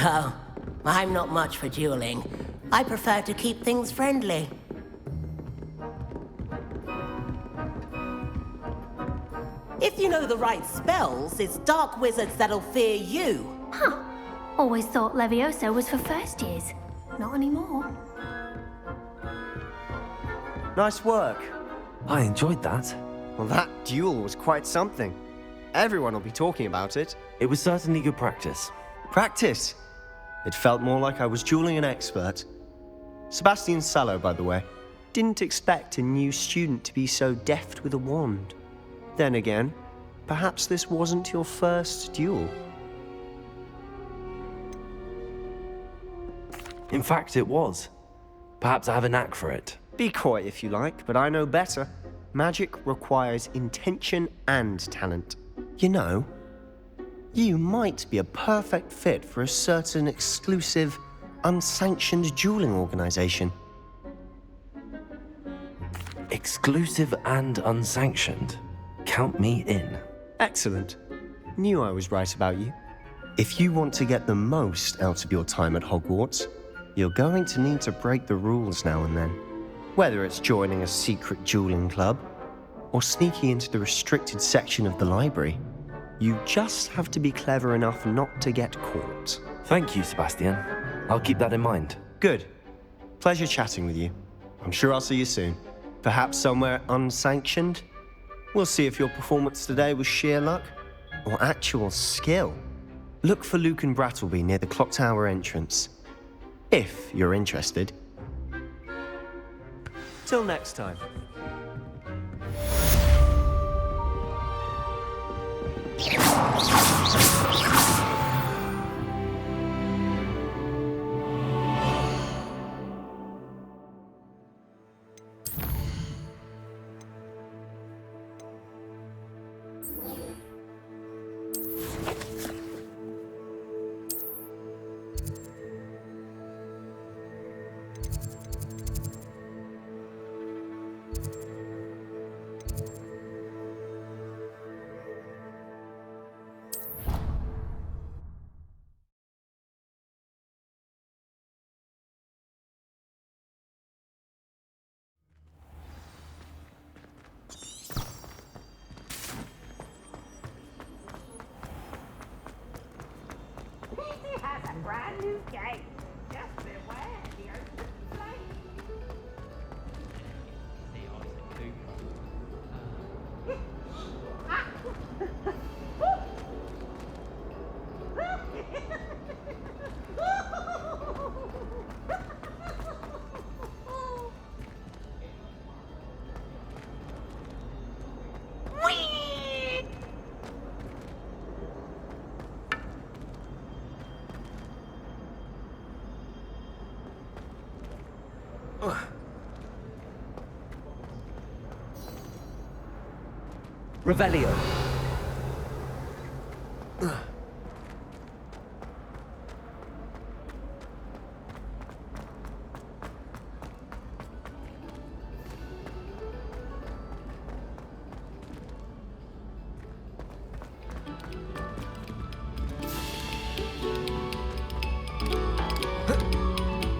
Oh, I'm not much for dueling. I prefer to keep things friendly. If you know the right spells, it's dark wizards that'll fear you. Huh. Always thought Levioso was for first years. Not anymore. Nice work. I enjoyed that. Well, that duel was quite something. Everyone will be talking about it. It was certainly good practice. Practice? It felt more like I was dueling an expert. Sebastian Sallow, by the way. Didn't expect a new student to be so deft with a wand. Then again, perhaps this wasn't your first duel. In fact, it was. Perhaps I have a knack for it. Be coy if you like, but I know better. Magic requires intention and talent. You know, you might be a perfect fit for a certain exclusive, unsanctioned dueling organization. Exclusive and unsanctioned. Count me in. Excellent. Knew I was right about you. If you want to get the most out of your time at Hogwarts, you're going to need to break the rules now and then. Whether it's joining a secret dueling club, or sneaking into the restricted section of the library, you just have to be clever enough not to get caught. Thank you, Sebastian. I'll keep that in mind. Good. Pleasure chatting with you. I'm sure I'll see you soon. Perhaps somewhere unsanctioned? We'll see if your performance today was sheer luck or actual skill. Look for Luke and Brattleby near the clock tower entrance, if you're interested. Till next time. Has a brand new gate. Just beware the open flame. Revelio.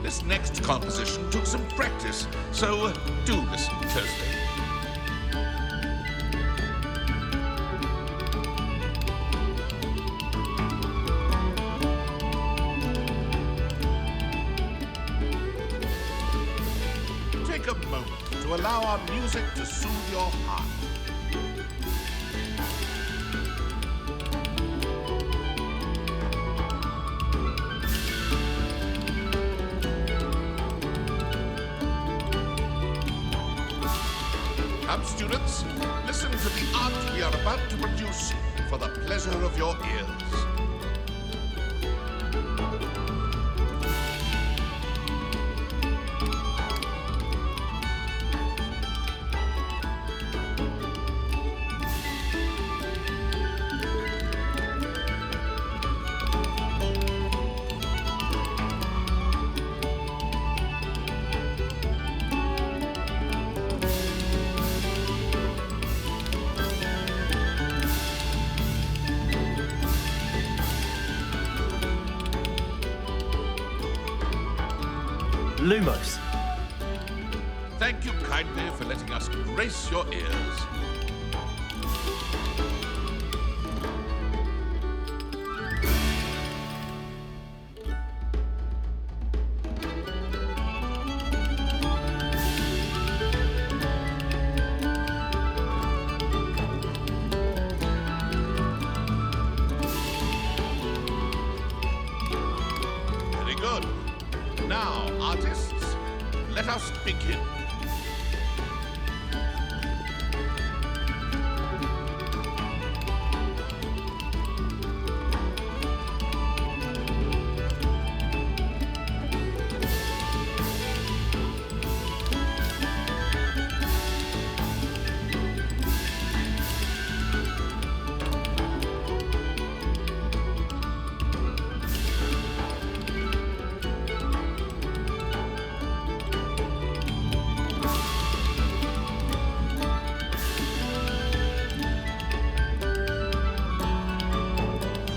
This next composition took some practice, so do listen closely. Take a moment to allow our music to soothe your heart. Come, students, listen to the art we are about to produce for the pleasure of your ears. Lumos. Thank you kindly for letting us grace your ears. Very good. Now, artists, let us begin.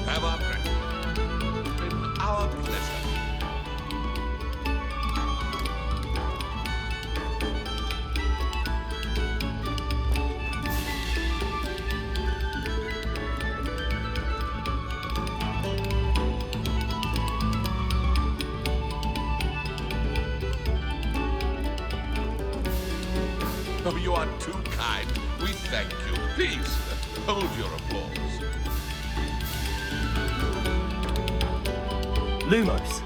Have our breakfast. It's been our pleasure. Oh, you are too kind. We thank you. Please, hold your applause. Lumos.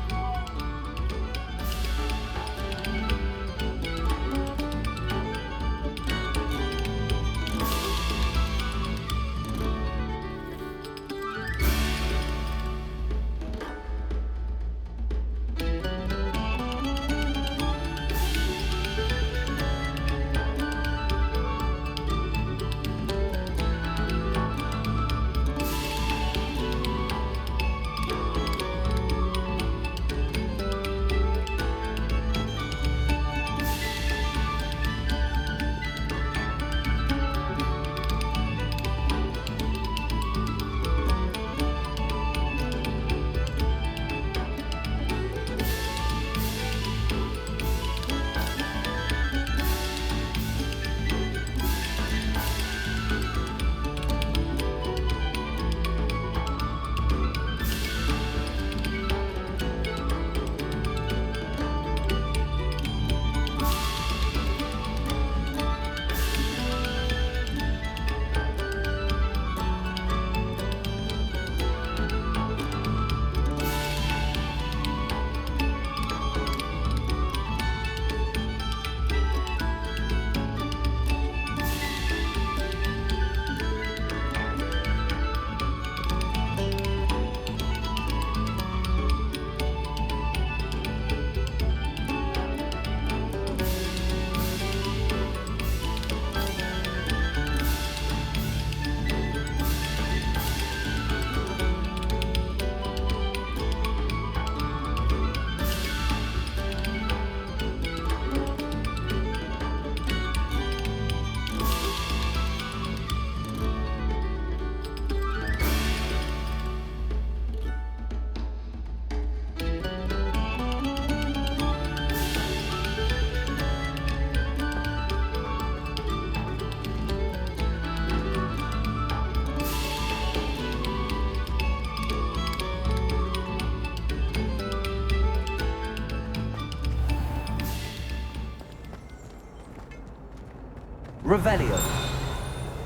Revelio.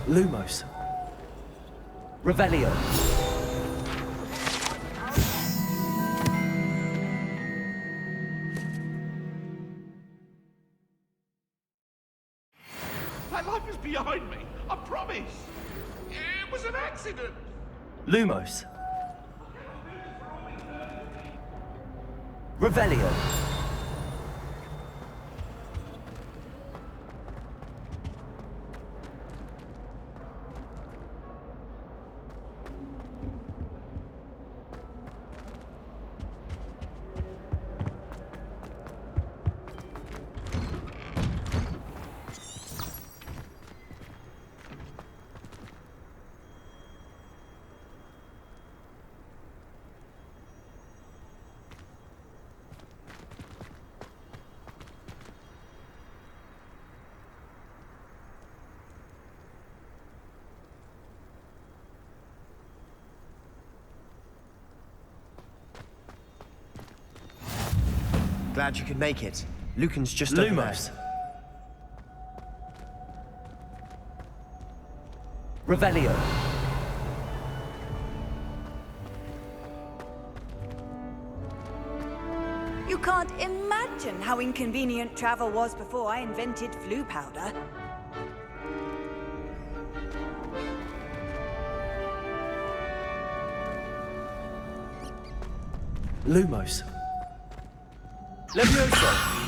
Lumos. Revelio. My life is behind me. I promise. It was an accident. Lumos. Revelio. glad you could make it. Lucan's just over there. Lumos. Revelio. You can't imagine how inconvenient travel was before I invented flu powder. Lumos. Levioso.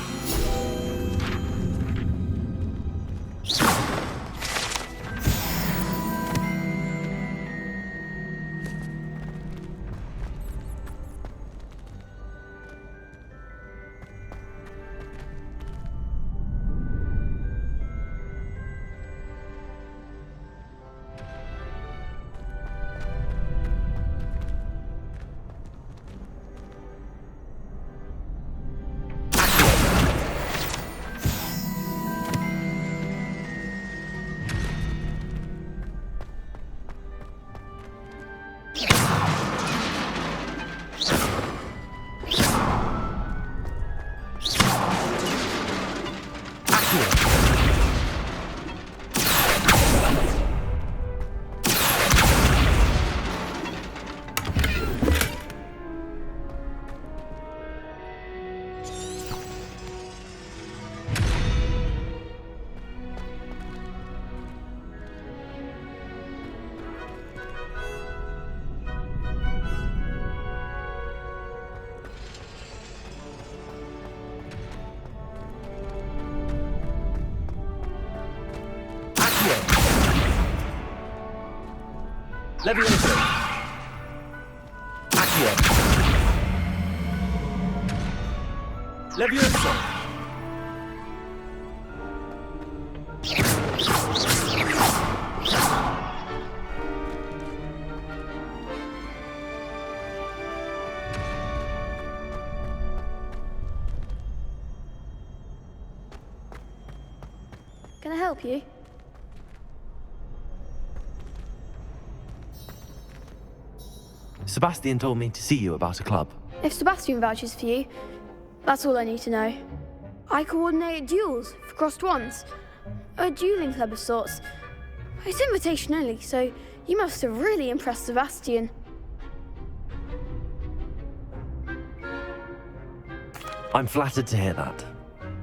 Levioso. Accio. Levioso. Can I help you? Sebastian told me to see you about a club. If Sebastian vouches for you, that's all I need to know. I coordinate duels for crossed wands. A dueling club of sorts. It's invitation only, so you must have really impressed Sebastian. I'm flattered to hear that.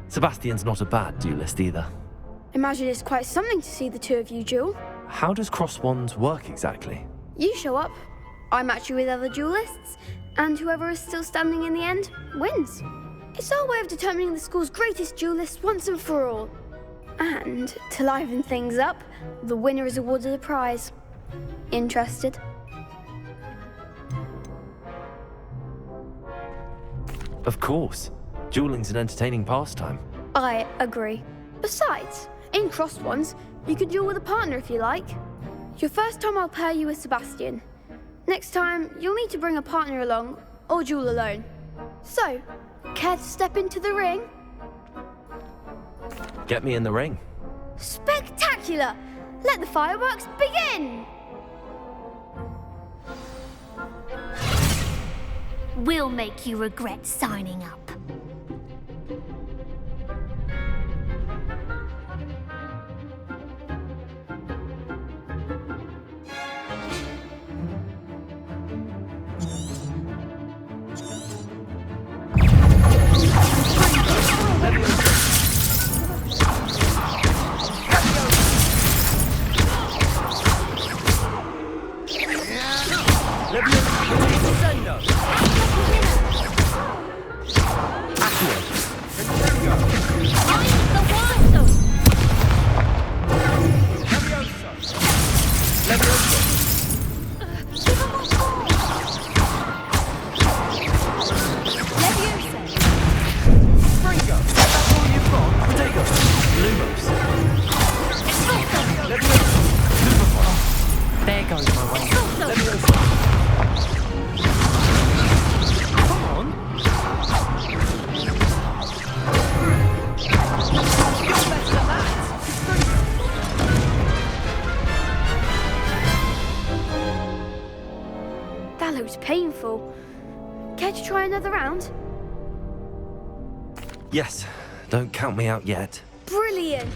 Sebastian's not a bad duelist either. Imagine it's quite something to see the two of you duel. How does cross wands work exactly? You show up, I match you with other duelists, and whoever is still standing in the end wins. It's our way of determining the school's greatest duelist once and for all. And to liven things up, the winner is awarded a prize. Interested? Of course. Dueling's an entertaining pastime. I agree. Besides, in crossed ones, you can duel with a partner if you like. Your first time I'll pair you with Sebastian. Next time, you'll need to bring a partner along, or duel alone. So, care to step into the ring? Get me in the ring. Spectacular! Let the fireworks begin! We'll make you regret signing up. That looks painful. Care to try another round? Yes, don't count me out yet. Brilliant!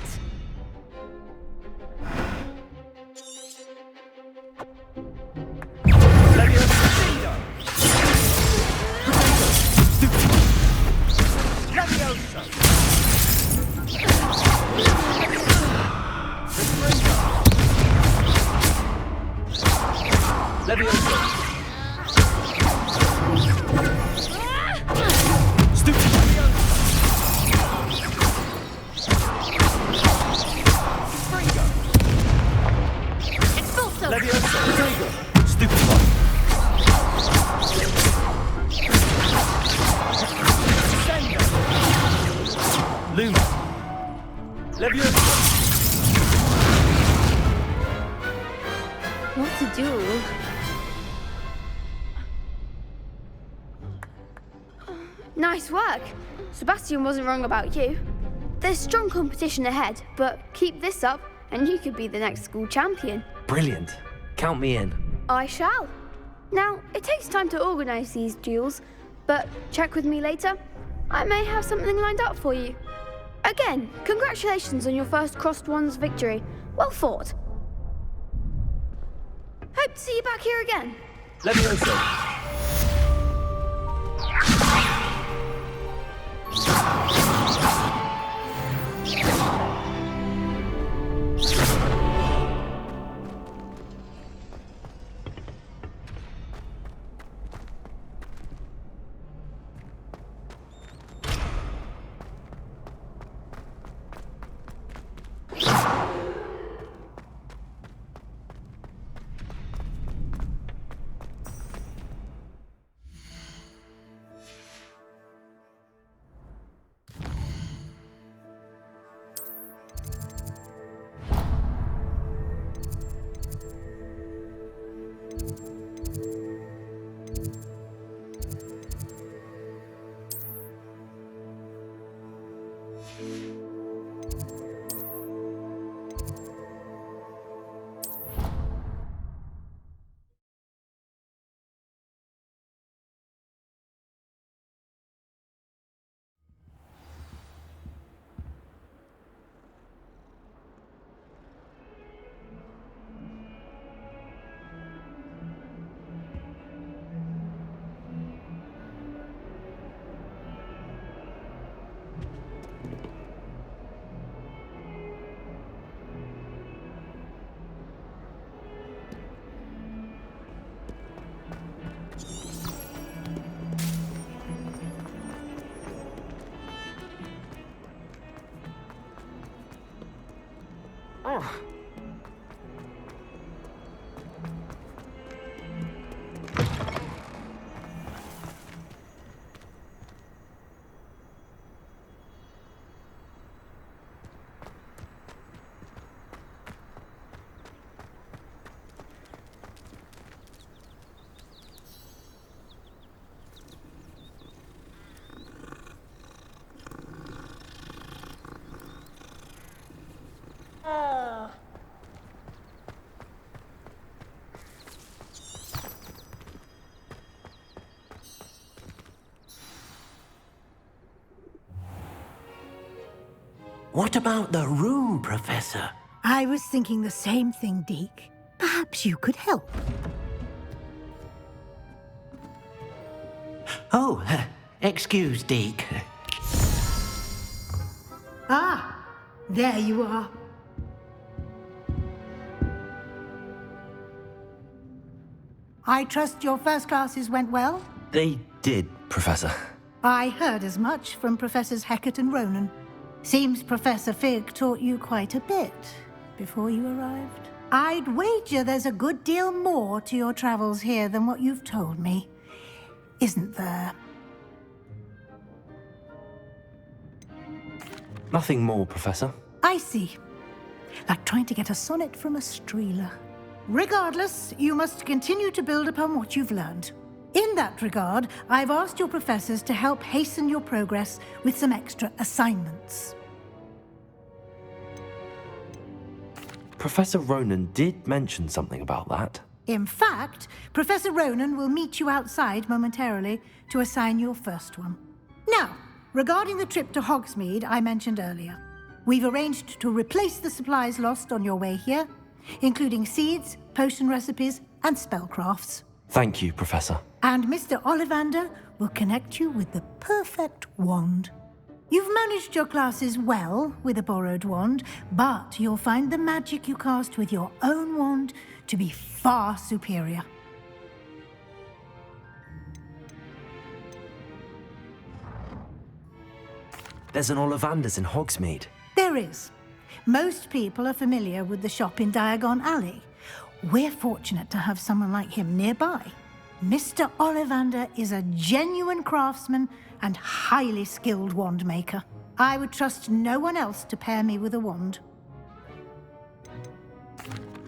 What to do? Nice work. Sebastian wasn't wrong about you. There's strong competition ahead, but keep this up and you could be the next school champion. Brilliant. Count me in. I shall. Now, it takes time to organise these duels, but check with me later. I may have something lined up for you. Again, congratulations on your first Crossed Wands victory. Well fought. Hope to see you back here again. Levioso. What about the room, Professor? I was thinking the same thing, Deke. Perhaps you could help. Oh, excuse, Deke. Ah, there you are. I trust your first classes went well? They did, Professor. I heard as much from Professors Hecat and Ronan. Seems Professor Fig taught you quite a bit before you arrived. I'd wager there's a good deal more to your travels here than what you've told me. Isn't there? Nothing more, Professor. I see. Like trying to get a sonnet from a streeler. Regardless, you must continue to build upon what you've learned. In that regard, I've asked your professors to help hasten your progress with some extra assignments. Professor Ronan did mention something about that. In fact, Professor Ronan will meet you outside momentarily to assign your first one. Now, Regarding the trip to Hogsmeade I mentioned earlier, we've arranged to replace the supplies lost on your way here, including seeds, potion recipes, and spellcrafts. Thank you, Professor. And Mr. Ollivander will connect you with the perfect wand. You've managed your classes well with a borrowed wand, but you'll find the magic you cast with your own wand to be far superior. There's an Ollivander's in Hogsmeade. There is. Most people are familiar with the shop in Diagon Alley. We're fortunate to have someone like him nearby. Mr. Ollivander is a genuine craftsman and highly skilled wand maker. I would trust no one else to pair me with a wand.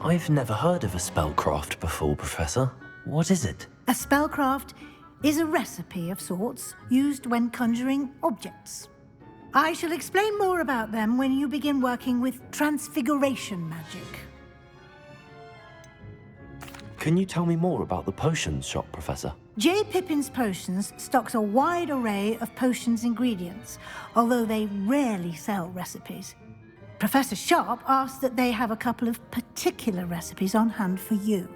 I've never heard of a spellcraft before, Professor. What is it? A spellcraft is a recipe of sorts used when conjuring objects. I shall explain more about them when you begin working with transfiguration magic. Can you tell me more about the potions shop, Professor? J. Pippin's Potions stocks a wide array of potions ingredients, although they rarely sell recipes. Professor Sharp asks that they have a couple of particular recipes on hand for you.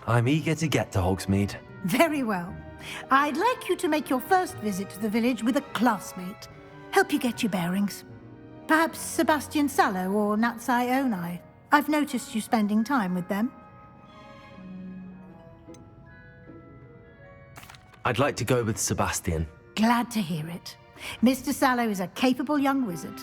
I'm eager to get to Hogsmeade. Very well. I'd like you to make your first visit to the village with a classmate. Help you get your bearings. Perhaps Sebastian Sallow or Natsai Onai. I've noticed you spending time with them. I'd like to go with Sebastian. Glad to hear it. Mr. Sallow is a capable young wizard,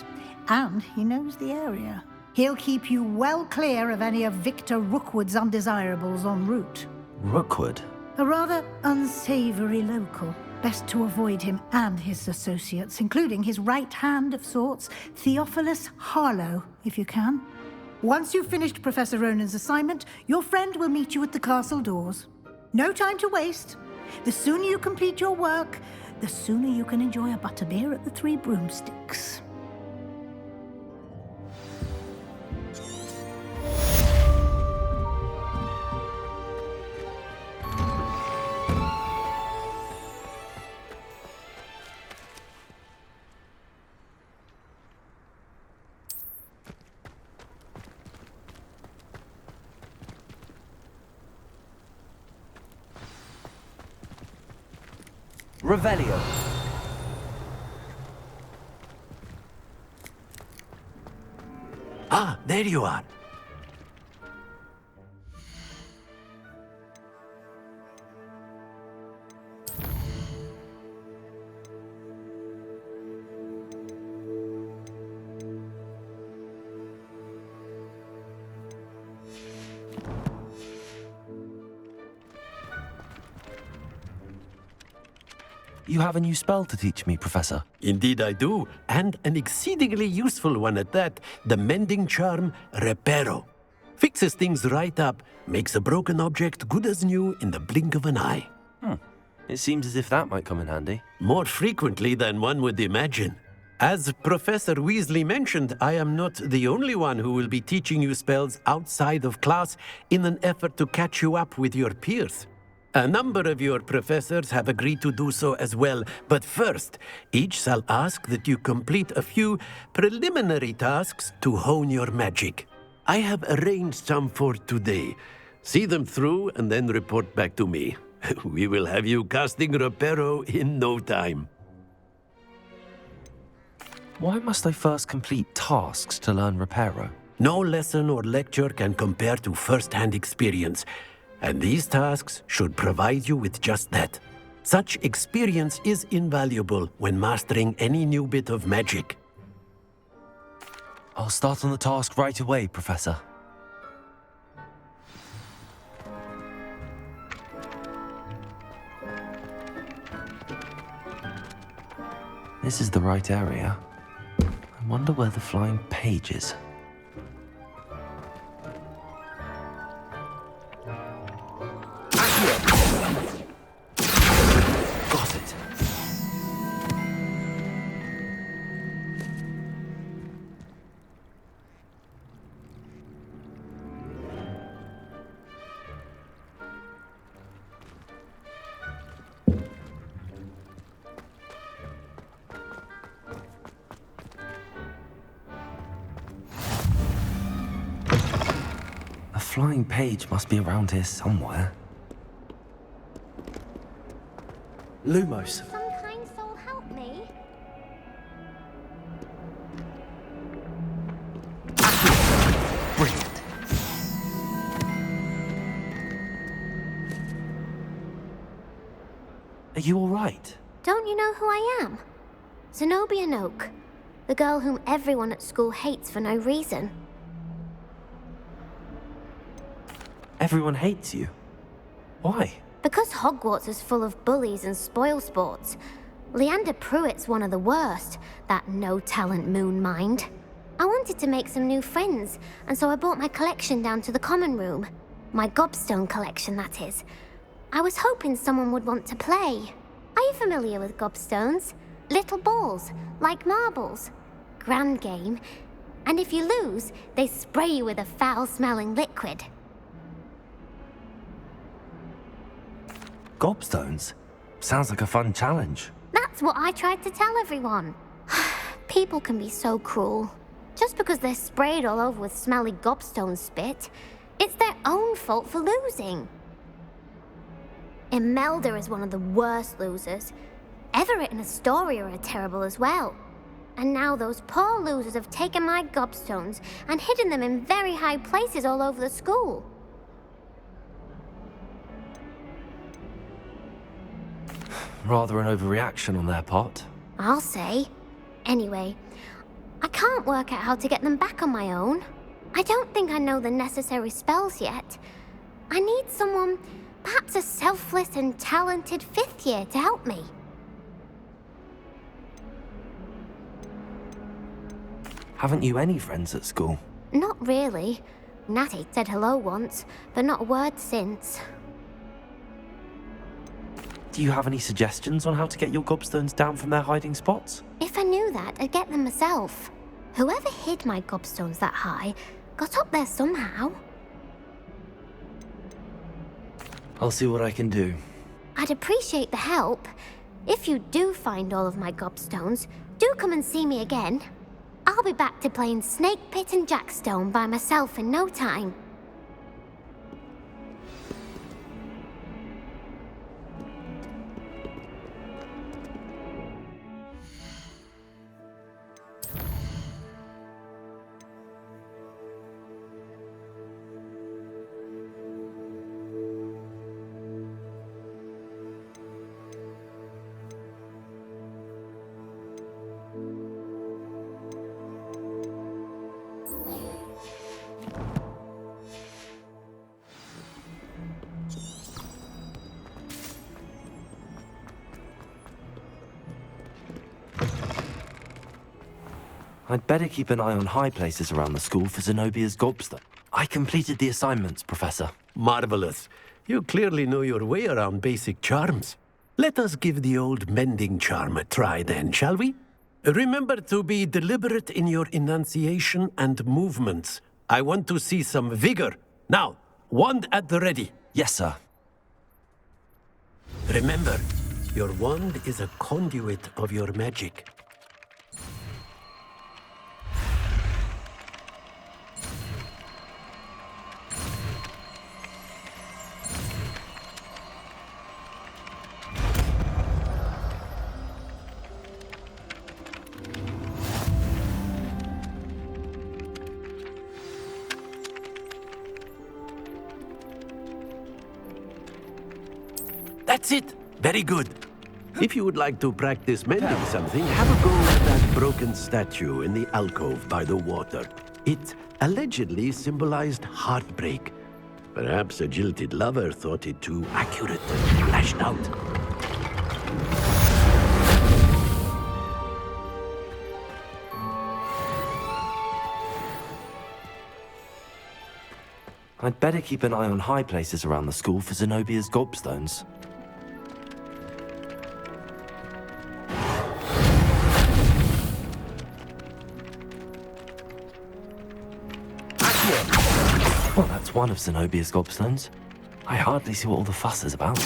and he knows the area. He'll keep you well clear of any of Victor Rookwood's undesirables en route. Rookwood? A rather unsavory local. Best to avoid him and his associates, including his right hand of sorts, Theophilus Harlow, if you can. Once you've finished Professor Ronan's assignment, your friend will meet you at the castle doors. No time to waste. The sooner you complete your work, the sooner you can enjoy a butterbeer at the Three Broomsticks. Revelio. Ah, there you are. You have a new spell to teach me, Professor. Indeed I do, and an exceedingly useful one at that, the mending charm Reparo. Fixes things right up, makes a broken object good as new in the blink of an eye. It seems as if that might come in handy. More frequently than one would imagine. As Professor Weasley mentioned, I am not the only one who will be teaching you spells outside of class in an effort to catch you up with your peers. A number of your professors have agreed to do so as well, but first, each shall ask that you complete a few preliminary tasks to hone your magic. I have arranged some for today. See them through and then report back to me. We will have you casting Reparo in no time. Why must I first complete tasks to learn Reparo? No lesson or lecture can compare to first-hand experience. And these tasks should provide you with just that. Such experience is invaluable when mastering any new bit of magic. I'll start on the task right away, Professor. This is the right area. I wonder where the flying page is. Got it. flying page must be around here somewhere. Lumos. Some kind soul help me. Brilliant. Are you all right? Don't you know who I am? Zenobia Noak, the girl whom everyone at school hates for no reason. Everyone hates you. Why? Because Hogwarts is full of bullies and spoilsports. Leander Pruitt's one of the worst, that no-talent moon mind. I wanted to make some new friends, and so I brought my collection down to the common room. My gobstone collection, that is. I was hoping someone would want to play. Are you familiar with gobstones? Little balls, like marbles. Grand game. And if you lose, they spray you with a foul-smelling liquid. Gobstones? Sounds like a fun challenge. That's what I tried to tell everyone. People can be so cruel. Just because they're sprayed all over with smelly gobstone spit, it's their own fault for losing. Imelda is one of the worst losers. Everett and Astoria are terrible as well. And now those poor losers have taken my gobstones and hidden them in very high places all over the school. Rather an overreaction on their part. I'll say. Anyway, I can't work out how to get them back on my own. I don't think I know the necessary spells yet. I need someone, perhaps a selfless and talented fifth year to help me. Haven't you any friends at school? Not really. Natty said hello once, but not a word since. Do you have any suggestions on how to get your gobstones down from their hiding spots? If I knew that, I'd get them myself. Whoever hid my gobstones that high got up there somehow. I'll see what I can do. I'd appreciate the help. If you do find all of my gobstones, do come and see me again. I'll be back to playing Snake Pit and Jackstone by myself in no time. I'd better keep an eye on high places around the school for Zenobia's gobstone. I completed the assignments, Professor. Marvelous. You clearly know your way around basic charms. Let us give the old mending charm a try then, shall we? Remember to be deliberate in your enunciation and movements. I want to see some vigor. Now, wand at the ready. Yes, sir. Remember, your wand is a conduit of your magic. That's it. Very good. If you would like to practice mending something, have a go at that broken statue in the alcove by the water. It allegedly symbolized heartbreak. Perhaps a jilted lover thought it too accurate and lashed out. I'd better keep an eye on high places around the school for Zenobia's gobstones. Well, that's one of Zenobia's gobstones. I hardly see what all the fuss is about.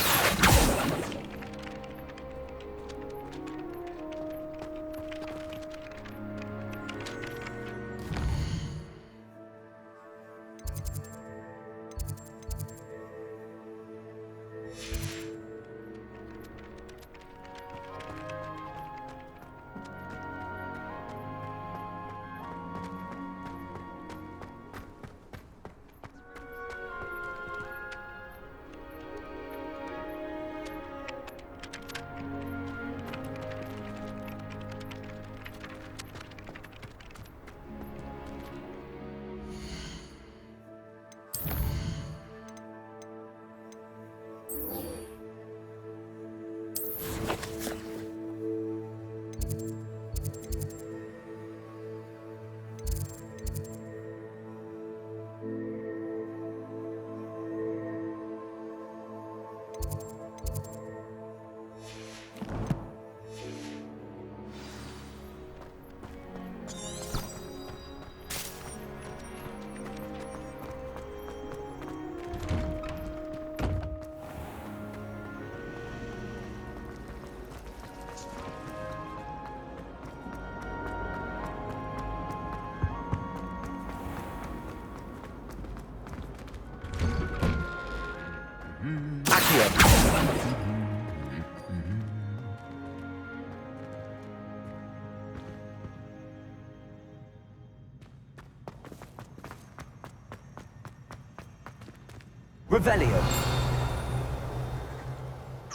Revelio.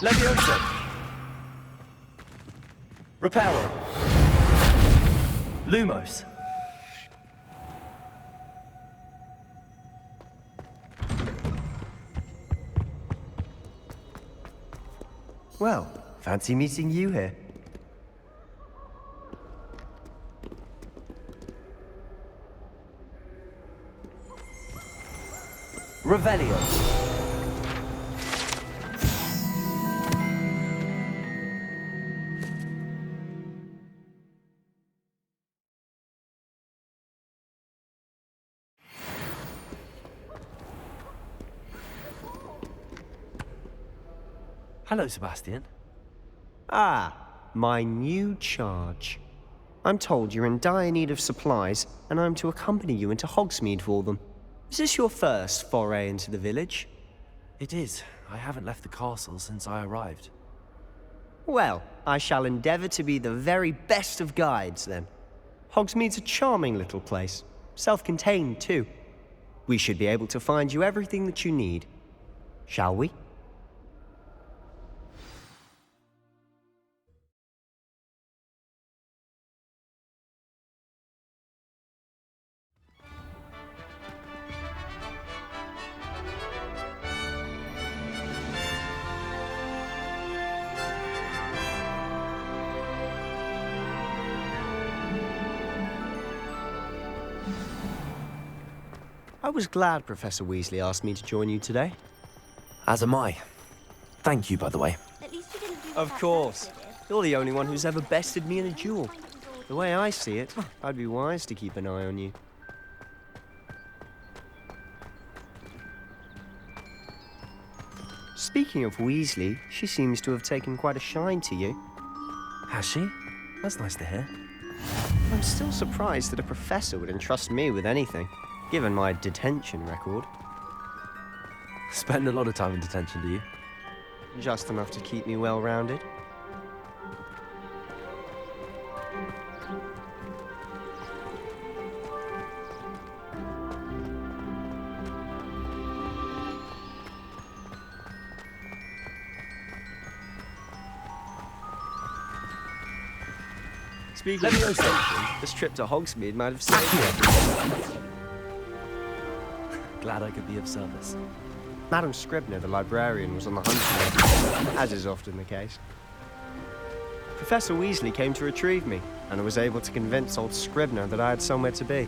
Levioso. Reparo. Lumos. Well, fancy meeting you here. Revelio. Hello, Sebastian. Ah, my new charge. I'm told you're in dire need of supplies, and I'm to accompany you into Hogsmeade for them. Is this your first foray into the village? It is. I haven't left the castle since I arrived. Well, I shall endeavour to be the very best of guides, then. Hogsmeade's a charming little place. Self-contained, too. We should be able to find you everything that you need. Shall we? I was glad Professor Weasley asked me to join you today. As am I. Thank you, by the way. At least you didn't do Of course. You're the only one who's ever bested me in a duel. The way I see it, I'd be wise to keep an eye on you. Speaking of Weasley, she seems to have taken quite a shine to you. Has she? That's nice to hear. I'm still surprised that a professor would entrust me with anything, given my detention record. Spend a lot of time in detention, do you? Just enough to keep me well-rounded. Speaking of detention, this trip to Hogsmeade might have saved me. Glad I could be of service. Madam Scribner, the librarian, was on the hunt for me, as is often the case. Professor Weasley came to retrieve me, and I was able to convince old Scribner that I had somewhere to be.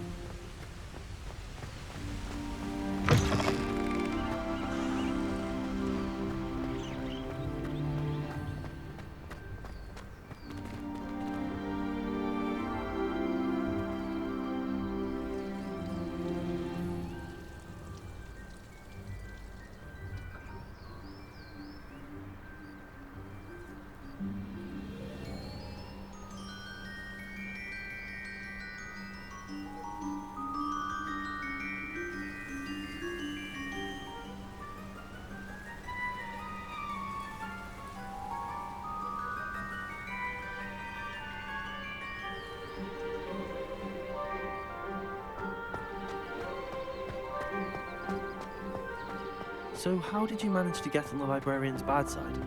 So how did you manage to get on the librarian's bad side?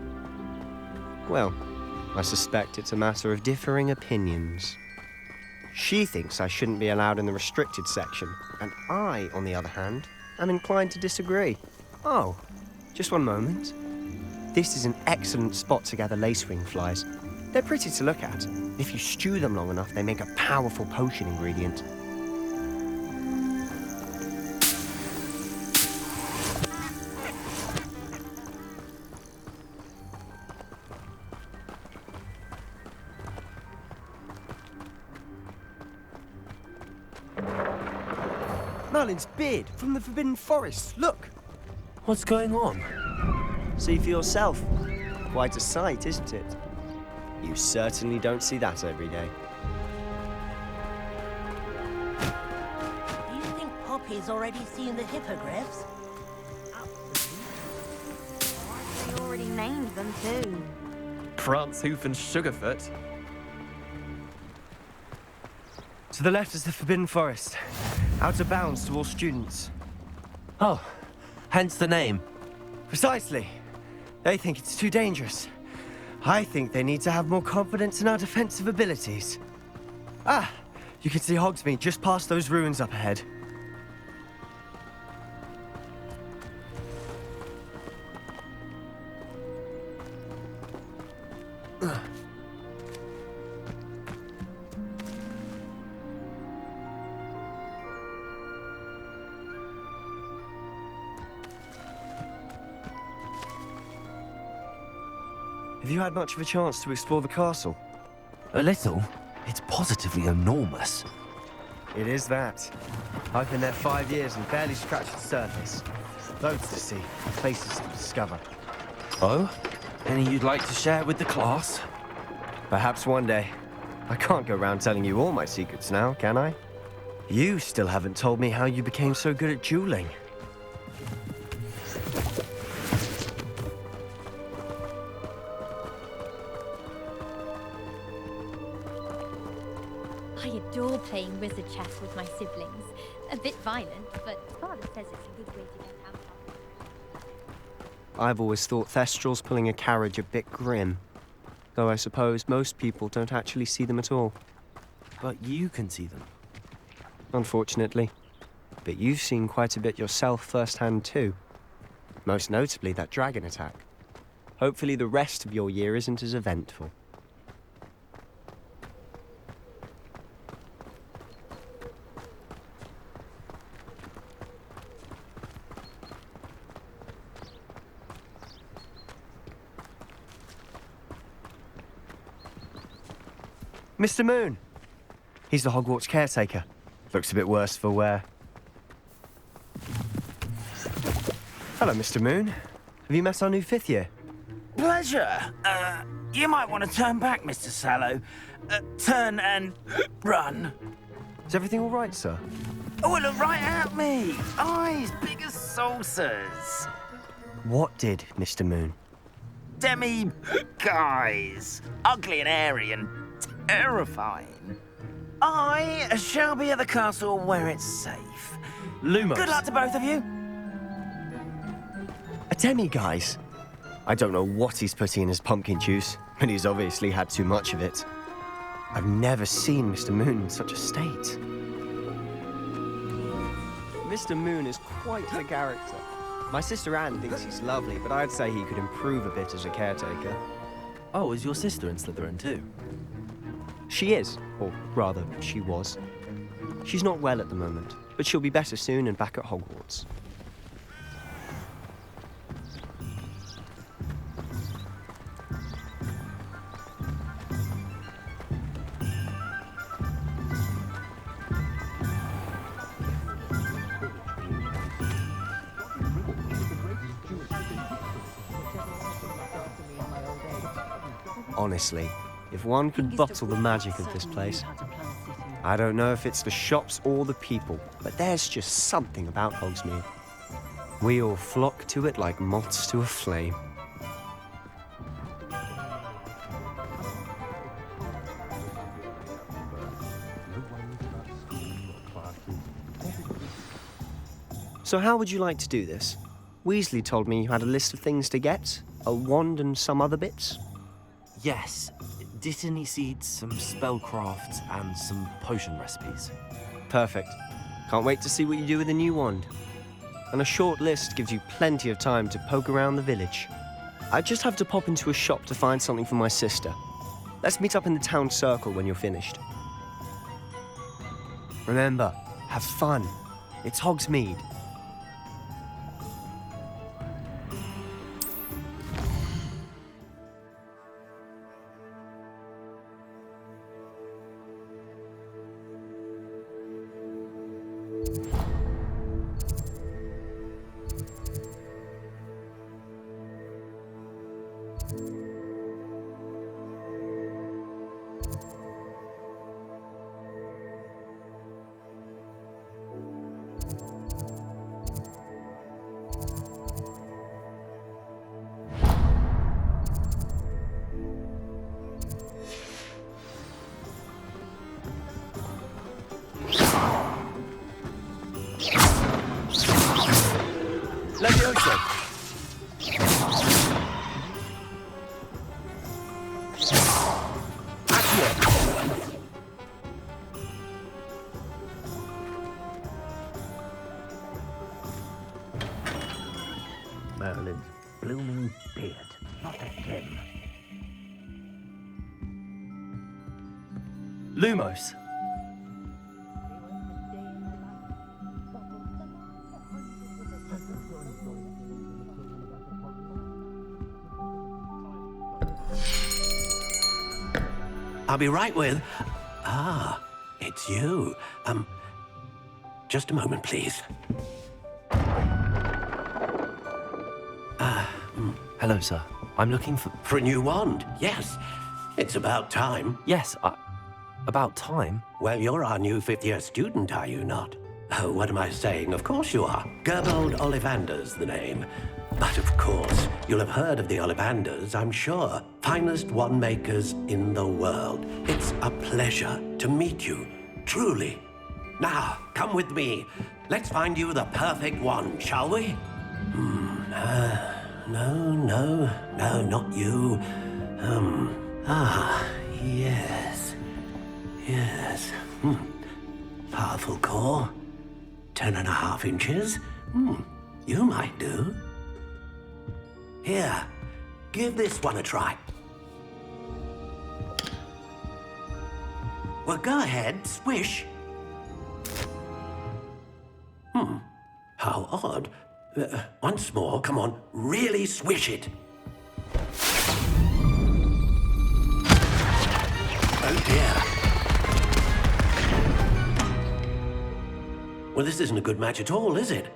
Well, I suspect it's a matter of differing opinions. She thinks I shouldn't be allowed in the restricted section, and I, on the other hand, am inclined to disagree. Oh, just one moment. This is an excellent spot to gather lacewing flies. They're pretty to look at. If you stew them long enough, they make a powerful potion ingredient. Merlin's beard from the Forbidden Forest. Look! What's going on? See for yourself. Quite a sight, isn't it? You certainly don't see that every day. Do you think Poppy's already seen the hippogriffs? They already named them too. Prance, Hoof, and Sugarfoot. To the left is the Forbidden Forest. Out of bounds to all students. Oh, hence the name. Precisely. They think it's too dangerous. I think they need to have more confidence in our defensive abilities. Ah, you can see Hogsmeade just past those ruins up ahead. Have you had much of a chance to explore the castle? A little. It's positively enormous. It is that. I've been there 5 years and barely scratched the surface. Loads to see, places to discover. Oh? Any you'd like to share with the class? Perhaps one day. I can't go around telling you all my secrets now, can I? You still haven't told me how you became so good at dueling. I adore playing wizard chess with my siblings. A bit violent, but Father says it's a good way to get out of. I've always thought Thestrals pulling a carriage a bit grim. Though I suppose most people don't actually see them at all. But you can see them. Unfortunately. But you've seen quite a bit yourself firsthand too. Most notably that dragon attack. Hopefully the rest of your year isn't as eventful. Mr. Moon! He's the Hogwarts caretaker. Looks a bit worse for wear. Hello, Mr. Moon. Have you met our new 5th year? Pleasure. You might want to turn back, Mr. Sallow. Turn and run. Is everything all right, sir? Oh, look right at me. Eyes big as saucers. What did, Mr. Moon? Guys. Ugly and airy and terrifying. I shall be at the castle where it's safe. Lumos. Good luck to both of you. A demi-guise? I don't know what he's putting in his pumpkin juice, but he's obviously had too much of it. I've never seen Mr. Moon in such a state. Mr. Moon is quite a character. My sister Anne thinks he's lovely, but I'd say he could improve a bit as a caretaker. Oh, is your sister in Slytherin too? She is, or rather, she was. She's not well at the moment, but she'll be better soon and back at Hogwarts. Honestly, if one could bottle the magic of this place. I don't know if it's the shops or the people, but there's just something about Hogsmeade. We all flock to it like moths to a flame. So how would you like to do this? Weasley told me you had a list of things to get, a wand and some other bits. Yes. Dittany seeds, some spellcrafts, and some potion recipes. Perfect. Can't wait to see what you do with the new wand. And a short list gives you plenty of time to poke around the village. I just have to pop into a shop to find something for my sister. Let's meet up in the town circle when you're finished. Remember, have fun. It's Hogsmeade. Merlin's blooming beard, not a him. Lumos. I'll be right with... Ah, it's you. Just a moment, please. Hello, sir. I'm looking for... For a new wand, yes. It's about time. Yes, about time? Well, you're our new fifth-year student, are you not? Oh, what am I saying? Of course you are. Gerbold Ollivander's the name. But of course, you'll have heard of the Ollivanders, I'm sure. Finest wand makers in the world. It's a pleasure to meet you, truly. Now, come with me. Let's find you the perfect wand, shall we? No, not you. Yes. Powerful core. 10.5 inches. You might do. Here, give this one a try. Well, go ahead, swish. How odd. Once more, come on, really swish it. Oh dear. Well, this isn't a good match at all, is it?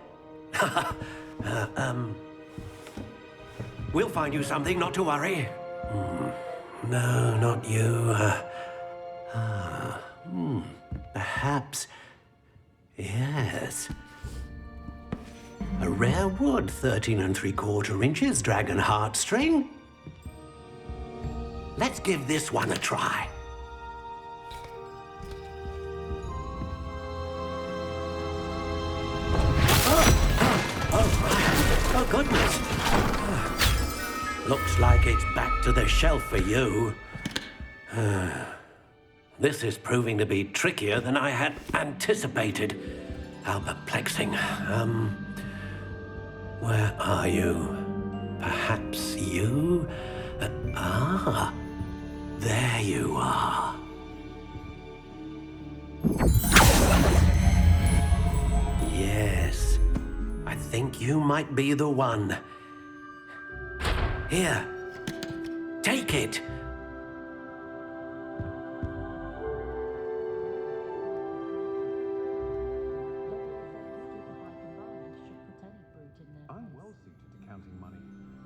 We'll find you something, not to worry. No, not you. Perhaps. Yes. A rare wood, 13 3/4 inches, dragon heartstring. Let's give this one a try. Oh, goodness. Looks like it's back to the shelf for you. This is proving to be trickier than I had anticipated. How perplexing. Where are you? Perhaps you? There you are. Yes, I think you might be the one. Here, take it. I'm well suited to counting money.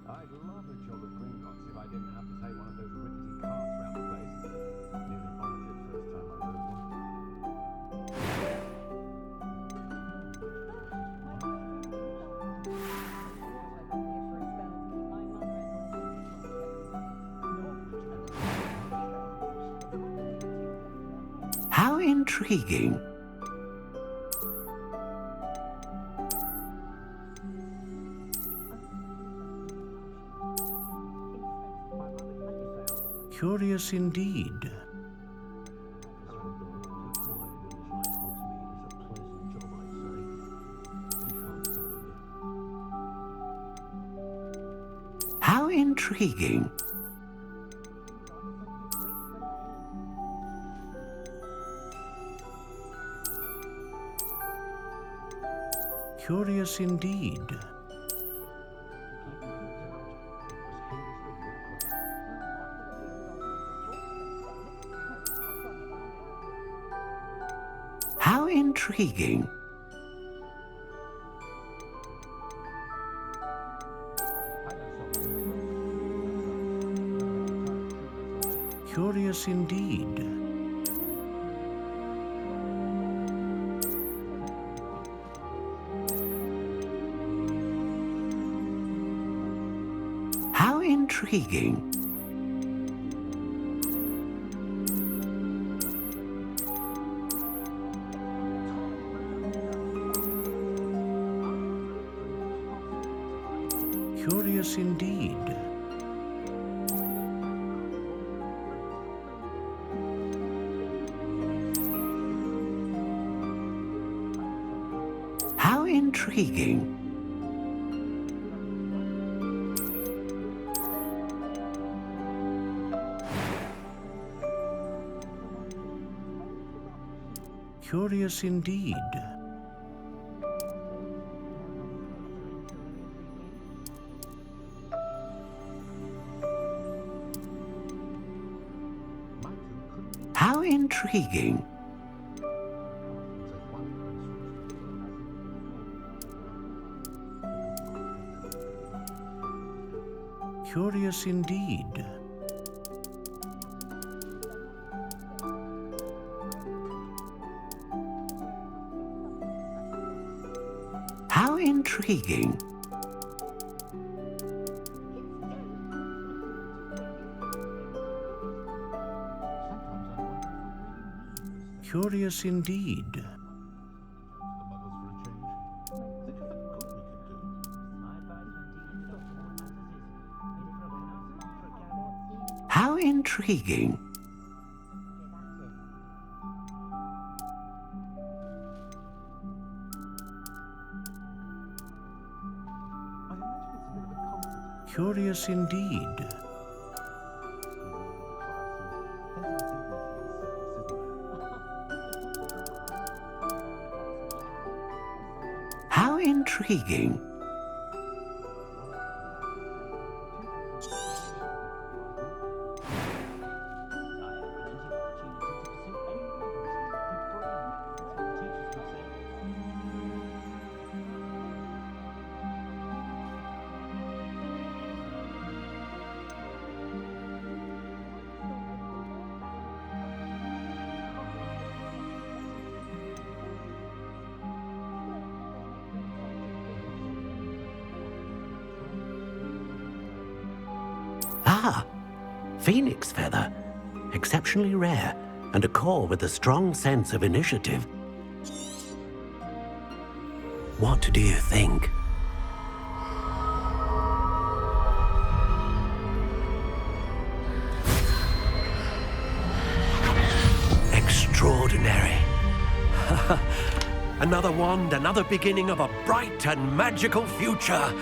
I'd love a job at Gringotts if I didn't have to take one of those rickety carts around the place. Nearly vomited first time I rode one. How intriguing. Curious indeed. How intriguing. Curious indeed. How intriguing. Curious indeed. How intriguing. Curious indeed. intriguing. Curious indeed. How intriguing. Curious indeed. How intriguing. Curious indeed. How intriguing. Curious indeed. How intriguing. Ah, phoenix feather. Exceptionally rare, and a core with a strong sense of initiative. What do you think? Extraordinary. Another wand, another beginning of a bright and magical future.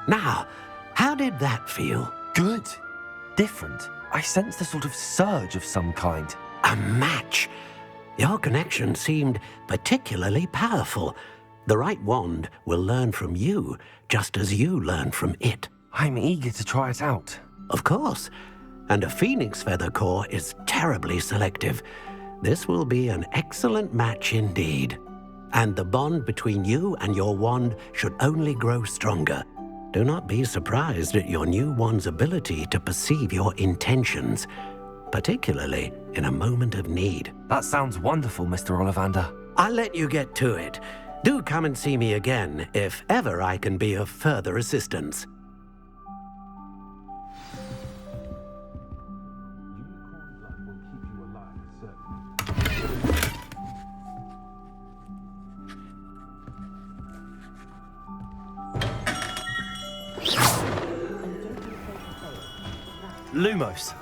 Now, how did that feel? Good. Different. I sensed a sort of surge of some kind. A match. Your connection seemed particularly powerful. The right wand will learn from you, just as you learn from it. I'm eager to try it out. Of course. And a phoenix feather core is terribly selective. This will be an excellent match indeed. And the bond between you and your wand should only grow stronger. Do not be surprised at your new wand's ability to perceive your intentions, particularly in a moment of need. That sounds wonderful, Mr. Ollivander. I'll let you get to it. Do come and see me again if ever I can be of further assistance. Lumos.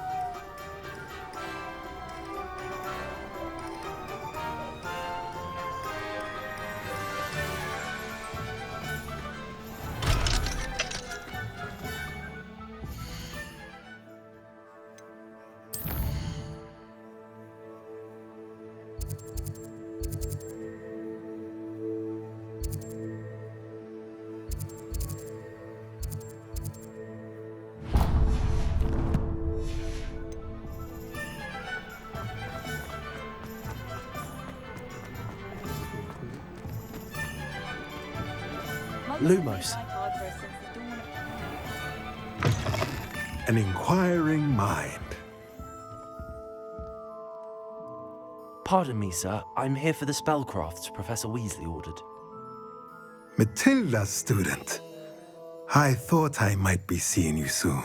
Lumos. An inquiring mind. Pardon me, sir. I'm here for the spellcrafts Professor Weasley ordered. Matilda's student. I thought I might be seeing you soon.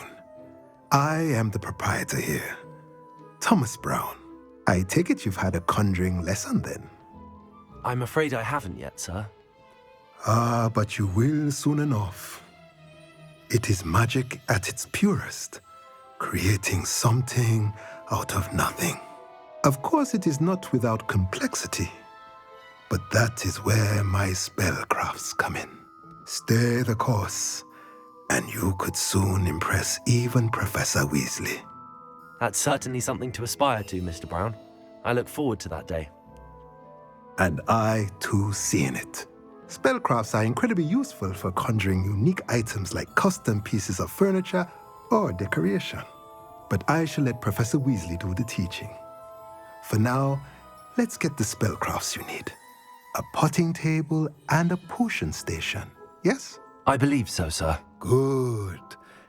I am the proprietor here, Thomas Brown. I take it you've had a conjuring lesson then? I'm afraid I haven't yet, sir. Ah, but you will soon enough. It is magic at its purest, creating something out of nothing. Of course, it is not without complexity, but that is where my spellcrafts come in. Stay the course, and you could soon impress even Professor Weasley. That's certainly something to aspire to, Mr. Brown. I look forward to that day. And I, too, see in it. Spellcrafts are incredibly useful for conjuring unique items like custom pieces of furniture or decoration. But I shall let Professor Weasley do the teaching. For now, let's get the spellcrafts you need. A potting table and a potion station, yes? I believe so, sir. Good.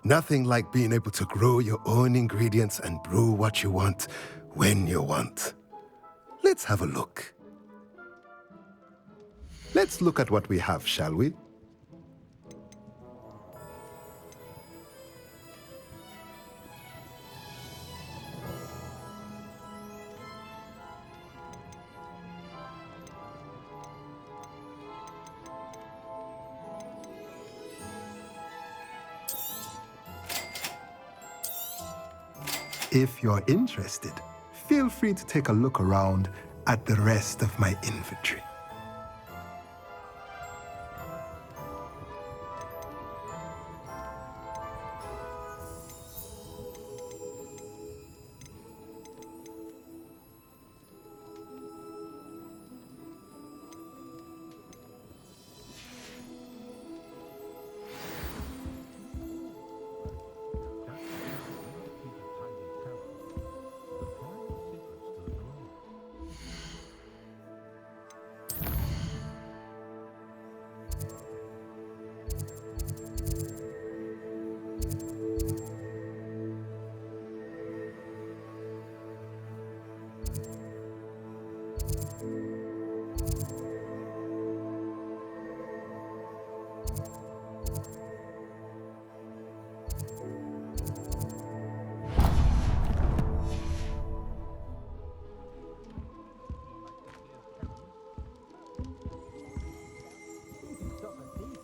Nothing like being able to grow your own ingredients and brew what you want when you want. Let's have a look. Let's look at what we have, shall we? If you're interested, feel free to take a look around at the rest of my inventory.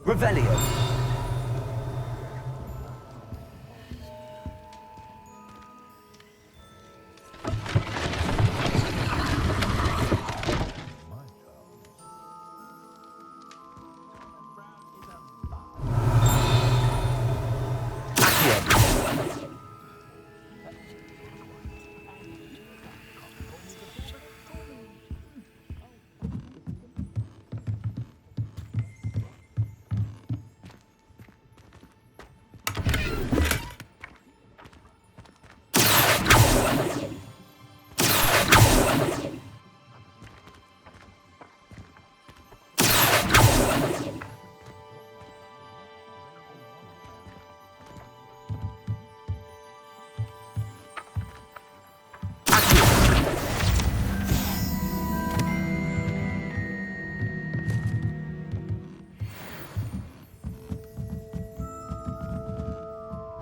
Revelio.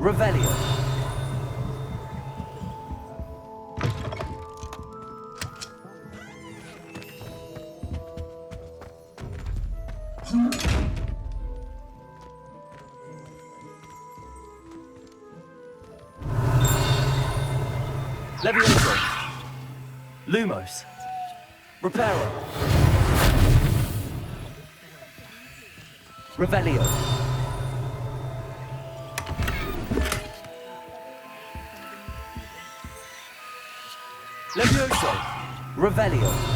Revelio. Levioso. Lumos. Reparo. Revelio. Levioso. Revelio.